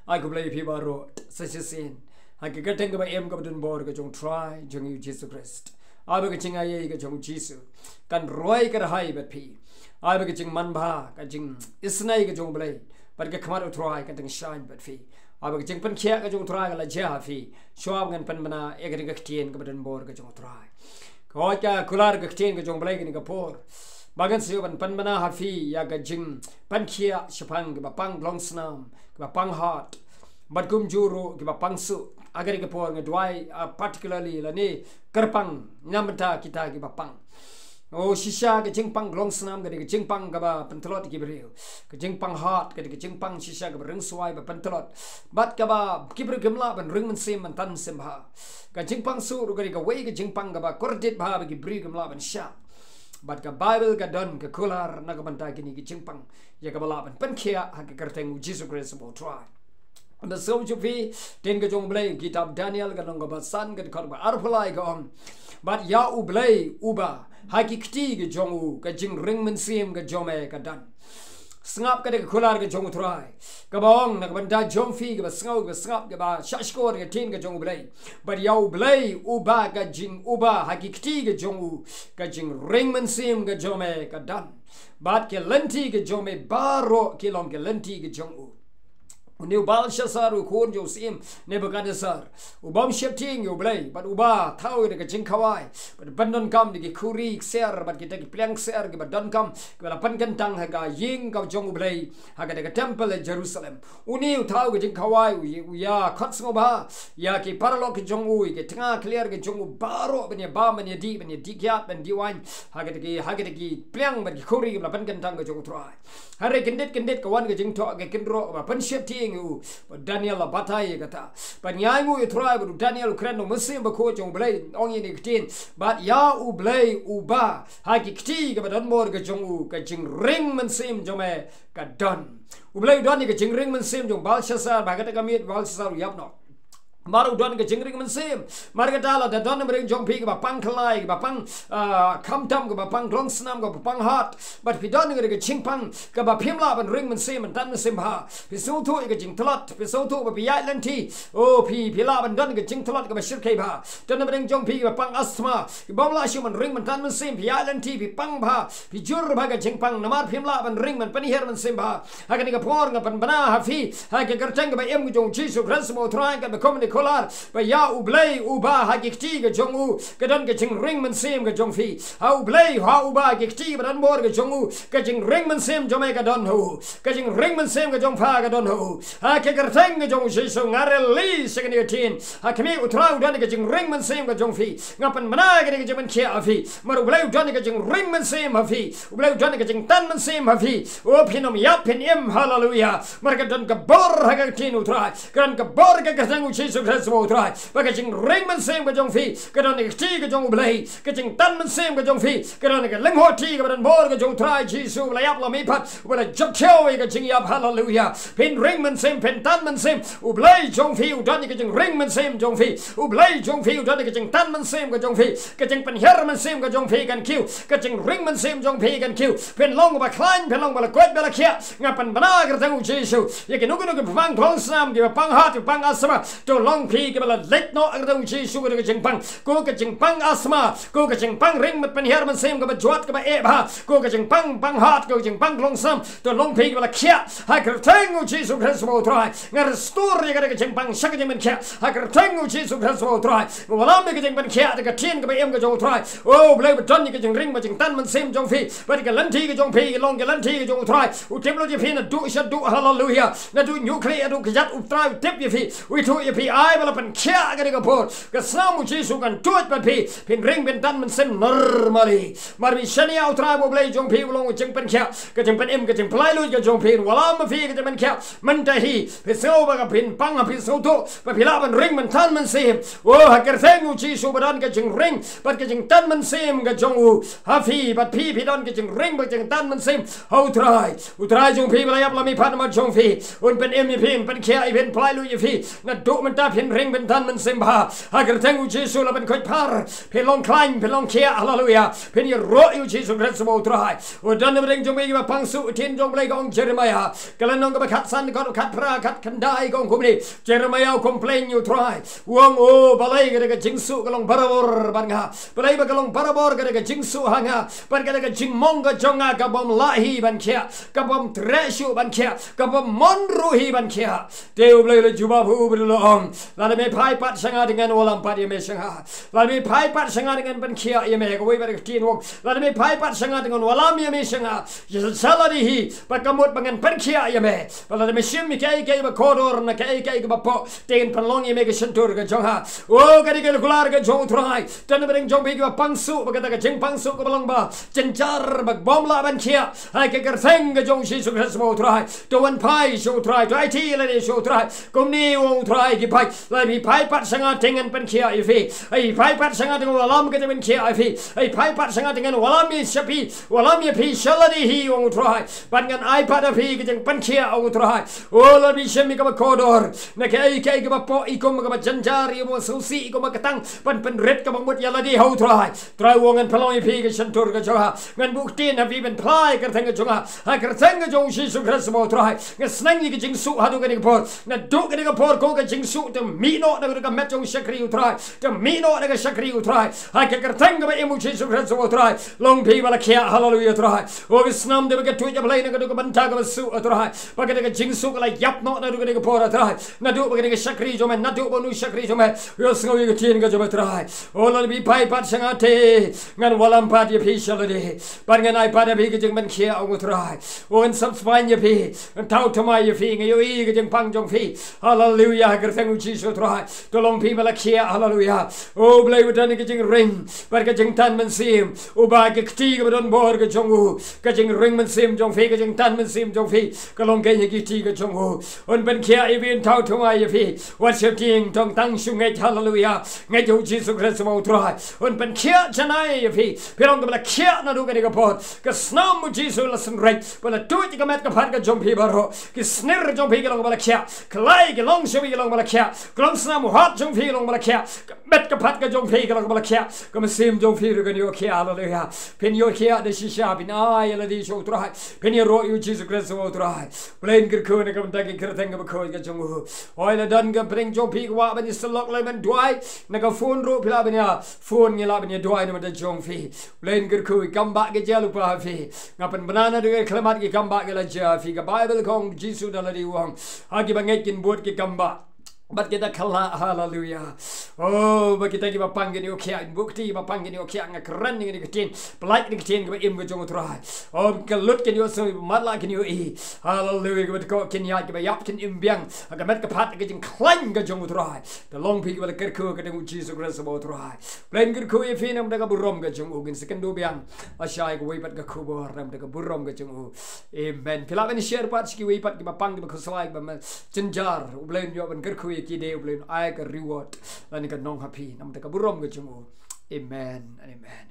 Aku Blei pi barot sesin haki kateng ba em ka dun bor ka jong try jong you Jesus Christ aba ka ching ai ka jong Jesus kan roi ka hai bat pi aba ka ching man ba ka jing isnai ka jong Blei but ka khamar try ka teng shine bat pi aba ka ching pynkhiah ka jong try ka la ja fi shwab ngan pan bana ek ka tien ka dun bor ka jong try ko ka kular ka tien ka jong Blei ka ni ka por bagan siyo pan bana hafi ya ka jing pynkhiah shapang ka pang klongsnam ka pang heart but kum juru ka pang su agar ka por ngedwai particularly la ni kyrpang nyamta kita ka pang oh shisha ka jing pang klongsnam ka jing pang ka ba pentelot ki beriu ka jing pang heart ka jing pang shisha ka ring suai ba pentelot but ka ba kibru gemla ban ring mynsiem man tan sim ha ka jing pang su ka wei ka jing pang ka ba kordit ba ki bri gemla ban sha but ka Bible ka don ka kular na ka banta kini ki jingpang ya ka balaban pynkhiah ha ka kerteng Jesus Christ mo try and so you fi ten ka jong Blei kitab Daniel ka nong ka basan ka kor ba arpulai ka on but ya u Blei uba ha ki kti ka jong u ka jingring mynsiem ka jome ka dan sngap ka de kular ka jong try ka bong na ka banta jong fi ka sngau ka sngap ka ba shashkor ka tin ka jong Blei but ya u Blei uba ka jing uba ha ki kti ka jong u ka jingring mynsiem ka jome ka dan bat ke lenti ka jome baro ke long ke lenti ka jong u New Balshasar ukon jo sim Nebuchadnezzar ubam shepting yo Blei but uba thau de jingkawai but bandon kam de kuri ser but kita ki plang ser ke donkam ke la pan gantang ha ga ying ka jong Blei ha ga de temple in Jerusalem uni thau ke jingkawai ya khotsngo ba ya ki paralok ke jong u ke tanga clear ke jong u baro ben ba men di kyat ben diwan ha ga de ki plang but kuri ke la pan gantang ke jong trai hare kindet ka wan ke jing tho ke kindro ba pan shepting Daniel la batai kata but nyai mu try but Daniel kreno mynsiem ba ko jong Blei ong ni ktin but ya u Blei u ba ha ki kti ka don mor ka jong u ka jingring mynsiem jome ka don u Blei don ni ka jingring mynsiem jong Balshasar ba ka ta kamit Balshasar yap no maru don ka jingring mynsiem margatala da don bring jong pi ka pang khlai ka pang kamtam ka pang klongsnam ka pang heart but pi don ka jingpang ka ba phimla ban ring mynsiem an tan mynsiem ha pi so thu ka jingthlot pi so thu ba pi yai lenti oh pi la ban don ka jingthlot ka ba shir kai ba don bring jong pi ka pang asthma ki bom la shu man ring man tan mynsiem pi yai lenti pi pang ba pi jur ba ka jingpang namar phimla ban ring man pynhiar mynsiem ba ha ka ni ka por nga pan bana ha fi ha ka kerteng ba em jong Jesus Christ mo try ka ba kom kolar ba ya u Blei u ba ha gikti ga jong u ka don ka jingring mynsiem ga jong fi ha u Blei ha u ba gikti ba don bor ga jong u ka jingring mynsiem jome ka don hu ka jingring mynsiem ga jong fa ga don hu ha ke kerteng ga jong Jesus ngare li second tin ha kemi u trau don ka jingring mynsiem ga jong fi ngapan mana ga jong pynkhiah fi maru Blei don ka jingring mynsiem ha fi u Blei don ka jing tan mynsiem ha fi o phinom yap phinim hallelujah mar ka don ka bor ha ga tin u trai kan ka bor ka kerteng u Jesus Christ try ba ka jingring mynsiem ka jong fi ka don ka ti ka jong Blei ka jing tan mynsiem ka jong fi ka don ka leng ho ti ka don bor ka jong try Jesus la yap la mi pat wala jok cheu ka jing yap hallelujah pin ring mynsiem pin tan mynsiem u Blei jong fi u don ka jing ring mynsiem jong fi u Blei jong fi u don ka jing tan mynsiem ka jong fi ka jing pynhiar mynsiem ka jong fi kan kiu ka jing ring mynsiem jong fi kan kiu pin long ba klein pin long ba kwet ba la khia ngapan bana ka tang Jesus ye ke nu ku pang klongsnam ki pang heart pang asthma to long pi ke bala let no ang dong Jesus ka jingpang ko ka jingpang asthma ko ka jingpang ring mat pynhiar mynsiem ka ba jwat ka ba e ba ko ka jingpang pang heart ko jingpang klongsnam to long pi ke bala khia ha ka tang Jesus Christ mo try ngar story ka jingpang shak jing men khia ha ka tang Jesus Christ mo try wala me ka jing pynkhiah ka tien ka ba em ka jong try oh Blei ba don ka jing ring ma jing tan mynsiem jong fi ba ka lanti ka jong fi long ka lanti ka jong try u temlo je fi na du sha du hallelujah na du nuclear du ka jat u try tip je fi we tu je fi ai bala pynkhiah ka ka por ka samu Jesus kan tuat pa fi pin ring ben tan mynsiem normally mar mi shani au try bo Blei jong fi long jing pynkhiah ka jing pen em ka jing plai lu ka jong fi wala ma fi ka jing pynkhiah man ta hi pe so ba ka pin pang a pin so to pa pila ban ring man tan mynsiem oh ha ker theng Jesus ba don ka jing ring ba ka jing tan mynsiem ka jong u ha fi ba pi don ka jing ring ba jing tan mynsiem au try u try jong fi ba yap la mi pat ma jong fi un pen em ni pin pynkhiah i pen plai lu fi na do man ta pin ring ben tan mynsiem ba agar tengu Jesu la ben koi par pelong klein pelong kia hallelujah pin ye ro yu Jesu Christ mo trai o dan bring jong be pang su tin jong Blei gong Jeremiah kalan nong ba khat san ko khat pra khat kandai gong kumni Jeremiah complain you try wong o balai ga jingsu kalong barabor banga balai ba kalong barabor ga jingsu hanga ban ga jing monga jonga ka bom lahi ban kia ka bom treshu ban kia ka bom monru hi ban kia deu Blei le juba bu belong la me pai pat sanga dengan walam pat ye me sanga la me pai pat sanga dengan ban kia ye me ko we ba tin wong la me pai pat sanga dengan walam ye me sanga ye saladi hi ba kamut bangan pynkhiah ye me la me sim mi kai ba kodor na kai ba po ten panlong ye me ke sentur ga jong ha o ga ke kular ga jong trai tan bring jong bi ba pangsu ba ga jing pangsu ko belong ba cencar ba bom la ban kia ai ke gertheng ga jong Jesu Christ mo trai to wan pai shu trai to ai ti la ni shu trai kom ni wong trai ki pai la mi pai pat sanga tengan pynkhiah ye fi ai pai pat sanga dengan walam ga pynkhiah ye fi ai pai pat sanga dengan walam mi sapi walam ye fi shaladi hi wong trai ban gan ai pat fi ga jing pynkhiah wong trai o la mi shem mi ka kodor na kai ka po i kom ka janjar ye mo susi ko ma katang pan red ka mut ya la di ho trai wong an pelong ye fi ga sentur ga joha ngan bukti na vi ben plai ka thang ga jonga ha ka thang ga jong Jesu Christ mo trai ga snang ni ga jing su ha du ga ni por na du ga ni ga por ko ga jing su te mi no na ga met jong shakri u trai te mi no na ga shakri u trai ha ka thang ga ba emu Jesu Christ mo trai long pi bala kia hallelujah trai o ga snam de ga tu ja Blei na ga du ga ban ta ga su trai ba ga jing su ga la yap no na du ga ni ga por trai na du ga ni ga shakri jo me na du ba nu shakri jo me yo sngo ga tin ga jo trai o la bi pai pat sanga te ngan walam pat ye pi shalade ban ngan ai pat bi ga jing ban kia o trai o en sab span ye pi en tau tama ye fi ga yo i ga jing pang jong fi hallelujah ga thangu Jesu trai to long pi bala kia hallelujah o Blei wa dan ga jing ring bar ga jing tan mynsiem o ba ga kti ga don bor ga jongu ga jing ring mynsiem jong fi ga jing tan mynsiem jong fi ga long ga ye gi ti ga jongu on ban kia i bin tau tama ye fi what your king tong tang shuh ngeit hallelujah ngeit yo Jesu Christ mo trai on ban kia janai ye fi pelong ga bala kia na du ga ni ga por ga snam mu Jesu la san right bala tu ti ga met ga phat ga jong fi baro ki snir jong fi ga long bala kia klai ga long shu ga long bala kia klongsnam hot jong fi long bala kia met ga phat ga jong fi ga long bala kia ga mynsiem jong fi ga ni o kia hallelujah pen yo kia de shisha bin ai la di shu trai pen yo ro you Jesus Christ mo trai Blei gir ko ne ga ta ki kir thang ga ko ga jong oi la dan ga bring jong fi wa ban islok le ban duai na ga phone ro pila ban ya phone ni la ban ya duai na da jong fi Blei gir ko kam ba ga jalu pa fi ngapan banana de klemat ki kam ba ga la ja fi ga Bible kong Jesu da la di wong agi ba ngekin buat ki kam ba But kita kala hallelujah. Oh, but kita giba panggil ni okia bukti giba panggil ni okia ngak keren ni ketin, pelak ni ketin giba im gajong trai. Oh, kelut kini osu matla kini i. Hallelujah giba kau kini giba yap kini imbiang. Agak met kepat gajing klein gajong trai. The long pi giba kerku kadang Jesus Christabo trai. Plain kerku i finam daga burom gajong ugin sekendo biang. Asyai giba wipat gakubo ram daga burom gajong. Amen. Pilak ni share pat ski wipat giba pang giba kusalai giba cenjar. Ublain yo ban kerku ki day blin I reward and nong happy nam ta burom ga jumu amen and amen.